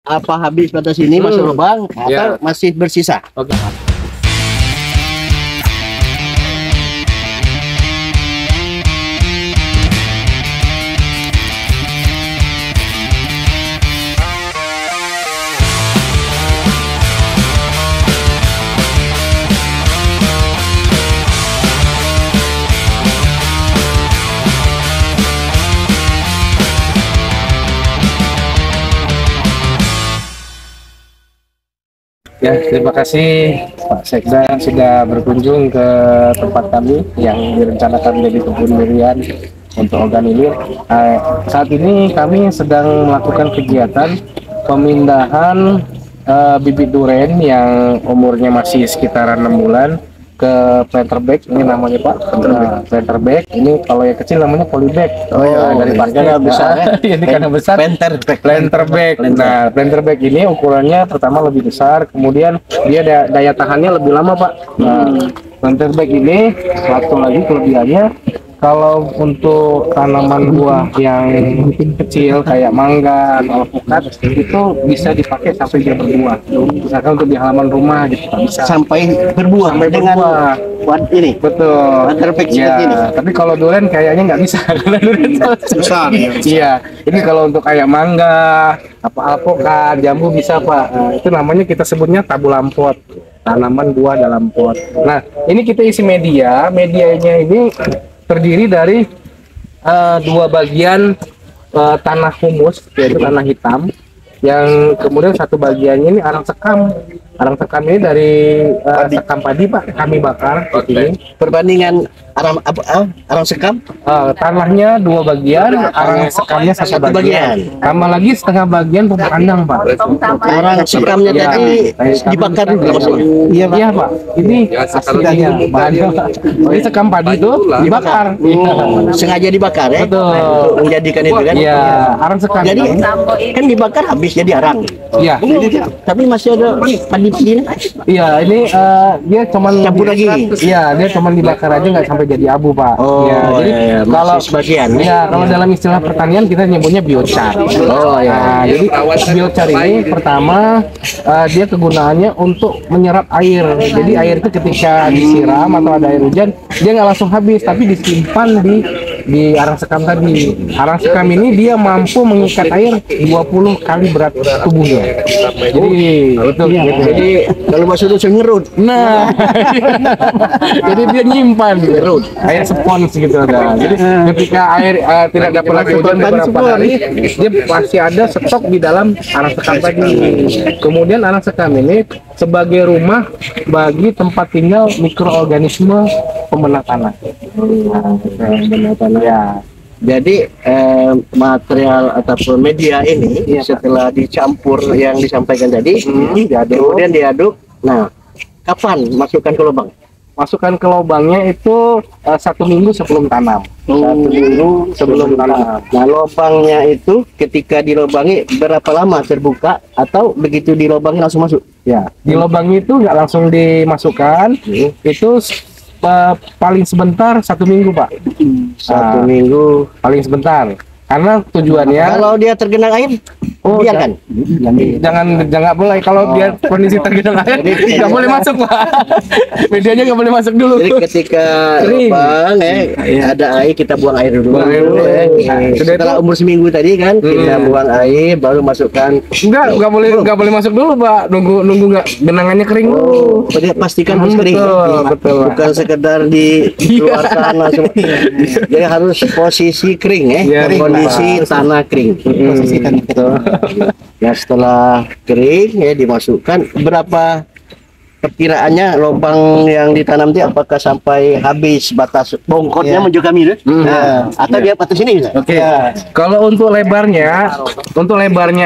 apa habis batas ini masuk lubang atau masih bersisa? Oke. Ya, terima kasih Pak Sekda sudah berkunjung ke tempat kami yang direncanakan menjadi kebun durian untuk organilir. Saat ini kami sedang melakukan kegiatan pemindahan bibit durian yang umurnya masih sekitaran 6 bulan ke planter bag. Ini namanya Pak, planter bag. Ini kalau yang kecil namanya polybag. Dari parknya besar. Ini karena besar. Planter bag. Nah, planter bag ini ukurannya pertama lebih besar, kemudian dia daya tahannya lebih lama Pak. Nah, planter bag ini satu lagi kelebihannya, kalau untuk tanaman buah yang kecil kayak mangga atau alpukat itu bisa dipakai sampai dia berbuah. Misalkan untuk di halaman rumah gitu bisa Sampai berbuah dengan ini. Betul. Perfect Ya, ini. tapi kalau durian kayaknya nggak bisa karena durian Susah. Iya, ini kalau untuk kayak mangga, apa alpukat, jambu bisa Pak. Nah, itu namanya kita sebutnya tabulampot, tanaman buah dalam pot. Nah, ini kita isi media. Medianya ini terdiri dari dua bagian tanah humus, yaitu tanah hitam, yang kemudian satu bagiannya ini arang sekam. Arang sekam ini dari sekam padi Pak, kami bakar. Ini Perbandingan arang sekam tanahnya dua bagian, arang sekamnya satu bagian. Tambah lagi setengah bagian pupuk kandang Pak. arang sekamnya Ya, tadi dibakar dulu maksudnya. Iya Pak, ini aslinya bahannya. Ini sekam padi itu dibakar. Sengaja dibakar ya. Betul. Untuk menjadikan itu kan. Iya, arang sekam. Jadi kan dibakar habis jadi arang. Iya. Tapi masih ada padi-padi. Iya, ini dia cuman Campur lagi. Iya, dia cuman dibakar aja nggak sampai jadi abu Pak. Oh, ya, jadi iya, kalau masih sebagian. ya kalau dalam istilah pertanian kita nyebutnya biochar. Oh, iya. Nah, jadi biochar ini pertama dia kegunaannya untuk menyerap air. Jadi air itu ketika disiram atau ada air hujan dia nggak langsung habis, tapi disimpan di arang sekam tadi. Arang sekam ini dia mampu mengikat air 20 kali berat tubuhnya. Jadi betul Iya, gitu. jadi kalau bahasa Indonesia ngerut. Nah, jadi dia nyimpan gitu, air spons gitu. Nah, jadi ketika air tidak dapat lagi hujan beberapa hari, dia masih ada stok di dalam arang sekam tadi. Kemudian arang sekam ini sebagai rumah bagi tempat tinggal mikroorganisme pemenang tanah. Pemenang tanah. Ya. Jadi material ataupun media ini setelah dicampur yang disampaikan tadi, kemudian diaduk. Nah, kapan masukkan ke lubang? Masukkan ke lubangnya itu 1 minggu sebelum tanam. 1 minggu sebelum tanam. Nah, lubangnya itu ketika dilubangi berapa lama terbuka atau begitu dilubangi langsung masuk? Ya, di lubang itu nggak langsung dimasukkan, itu paling sebentar 1 minggu Pak. 1 minggu Paling sebentar, karena tujuannya kalau dia tergenang air, biarkan. jangan boleh. Kalau dia kondisi tergenang air nggak boleh masuk Pak. Medianya nggak boleh masuk dulu. Jadi ketika Kering. lubang ada air, kita buang air dulu. Buang air dulu. Setelah umur seminggu tadi kan kita buang air, baru masukkan. Nggak boleh masuk dulu Pak. Nunggu nggak genangannya kering dulu. Jadi pastikan harus kering. Betul. Bukan sekedar dikeluarkan langsung. Jadi harus posisi kering kondisi tanah kering. Posisikan betul. Nah, setelah kering dimasukkan, berapa perkiraannya lubang yang ditanam itu, apakah sampai habis batas bongkotnya menuju kami atau dia batas ini bisa? Oke. Kalau untuk lebarnya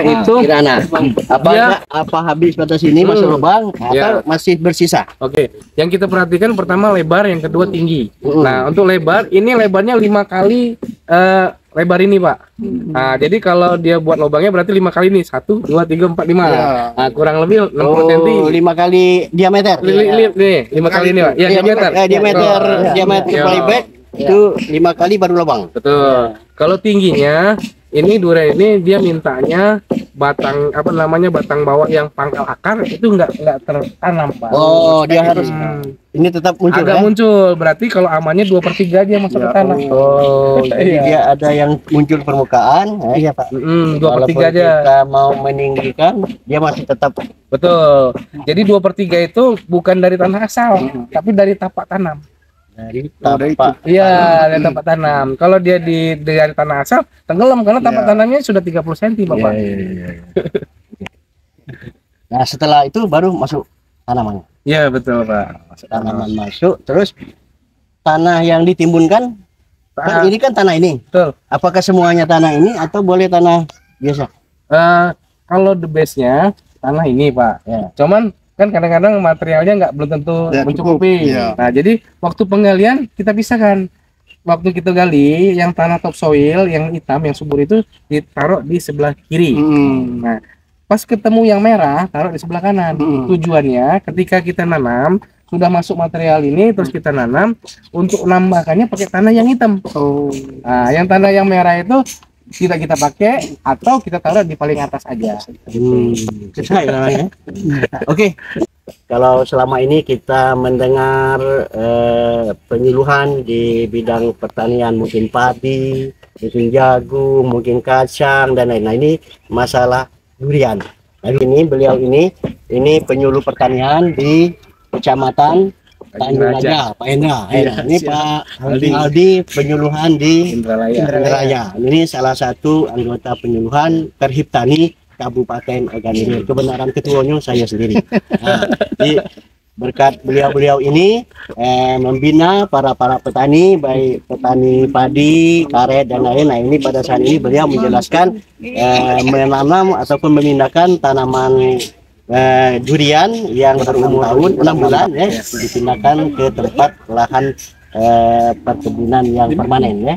itu Kirana apa habis batas ini masuk lubang atau masih bersisa? Oke. Yang kita perhatikan pertama lebar, yang kedua tinggi. Nah, untuk lebar ini lebarnya 5 kali lebar ini Pak. Nah, jadi kalau dia buat lubangnya berarti 5 kali nih, 1, 2, 3, 4, 5. Nah, kurang lebih 60 cm. 5 kali diameter. Nih, 5 kali ini Pak. Ya, diameter polybag itu 5 kali baru lubang. Betul. Kalau tingginya ini durian ini dia mintanya batang apa namanya batang bawah yang pangkal akar itu nggak tertanam Pak. Oh, dia harus ini tetap muncul agak ya? muncul. Berarti kalau amannya 2/3 aja masuk ke tanah. Oh, jadi Iya. dia ada yang muncul permukaan, iya Pak. 2/3 aja. Kita mau meninggikan, dia masih tetap. Betul. Jadi 2/3 itu bukan dari tanah asal, tapi dari tapak tanam. Dari tapak. Iya, dari tapak tanam. Kalau dia dari tanah asal tenggelam karena tapak tanamnya sudah 30 cm, Bapak. Iya. Nah, setelah itu baru masuk tanaman. Iya, betul, Pak. Tanaman masuk, terus tanah yang ditimbunkan, kan ini kan tanah ini. Betul. Apakah semuanya tanah ini atau boleh tanah biasa? Kalau the base-nya tanah ini, Pak. Ya. Cuman kan kadang-kadang materialnya belum tentu mencukupi. Nah, jadi waktu penggalian kita pisahkan. Waktu kita gali yang tanah topsoil yang hitam yang subur itu ditaruh di sebelah kiri. Nah, pas ketemu yang merah taruh di sebelah kanan. Tujuannya ketika kita nanam sudah masuk material ini terus kita nanam untuk nambahkannya pakai tanah yang hitam. Nah, yang tanah yang merah itu kita pakai atau kita taruh di paling atas aja. Ya. Oke. Kalau selama ini kita mendengar penyuluhan di bidang pertanian, mungkin padi, mungkin jagung, mungkin kacang dan lain-lain. Nah, ini masalah durian. Nah, beliau ini penyuluh pertanian di Kecamatan Tanjung Raja, Pak Hendra. Ini Pak Aldi penyuluhan di Indralaya. Ini salah satu anggota penyuluhan Perhiptani Kabupaten Ogan Ilir. Kebenaran ketuanya saya sendiri. Nah, jadi berkat beliau ini membina para petani, baik petani padi, karet dan lain. Nah, ini pada saat ini beliau menjelaskan menanam ataupun memindahkan tanaman durian yang berumur tahun 6 bulan ya dipindahkan ke tempat lahan perkebunan yang permanen ya.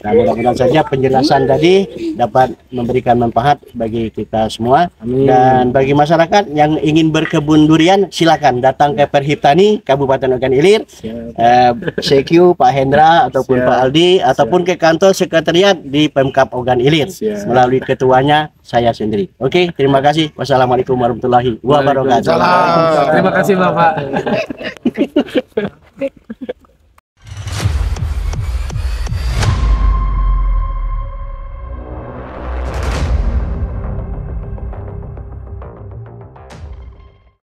Nah, mudah-mudahan saja penjelasan tadi dapat memberikan manfaat bagi kita semua. Dan bagi masyarakat yang ingin berkebun durian silakan datang ke Perhiptani Kabupaten Ogan Ilir, CQ Pak Hendra ataupun Pak Aldi ataupun ke kantor sekretariat di Pemkab Ogan Ilir melalui ketuanya saya sendiri. Oke, terima kasih. Wassalamualaikum warahmatullahi wabarakatuh. Terima kasih Bapak.